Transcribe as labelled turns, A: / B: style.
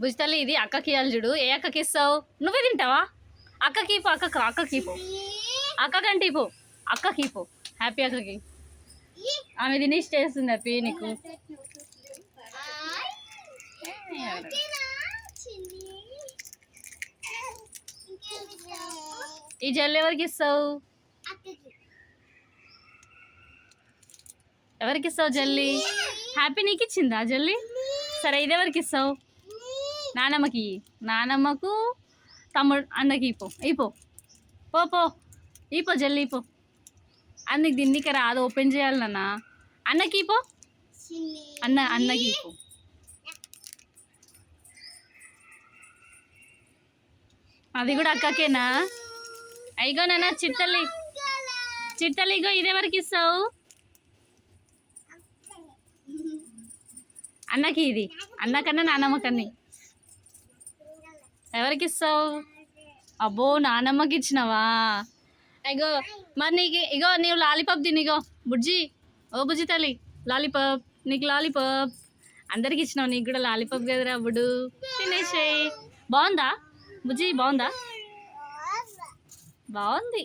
A: భుజితల్లి ఇది అక్కకి ఇవ్వాలి చూడు. ఏ అక్కకి ఇస్తావు? నువ్వే తింటావా? అక్కకి ఇపో, అక్కకి ఇపో, అక్కకంటే ఇపో, అక్కకి ఇపో. హ్యాపీ అక్కకి ఆమె తినేసి చేస్తుంది హ్యాపీ నీకు. ఈ జల్లు ఎవరికి ఇస్తావు? ఎవరికి ఇస్తావు జల్లి? హ్యాపీ నీకు ఇచ్చిందా జల్లి? సరే ఇది ఎవరికి ఇస్తావు? నానమ్మకి. నానమ్మకు, తమ్ముడు, అన్నకి ఇపో, ఇపో, పో పో, ఇపో జల్లి ఇపో. అన్నకి దీనికి రాదు, ఓపెన్ చేయాలి నాన్న. అన్నకి ఇపో, అన్నకి ఇపో. అది కూడా అక్కకేనా? అయిగో నాన్న చిట్టల్లి, చిట్టల్లి ఇగో ఇదెవరికి ఇస్తావు? అన్నకి ఇది. అన్నకన్నా నానమ్మకన్ని ఎవరికి ఇస్తావు? అబ్బో నానమ్మకి ఇచ్చినావా? ఇగో మరి నీకు ఇగో నీవు లాలీపాప్ తిని. ఇగో బుజ్జి, ఓ బుజ్జి తల్లి, లాలీపాప్, నీకు లాలీపాప్. అందరికి ఇచ్చినావు, నీకు కూడా లాలీపాప్ కదరా అప్పుడు. తినేసేయి. బాగుందా బుజ్జి? బాగుందా? బాగుంది.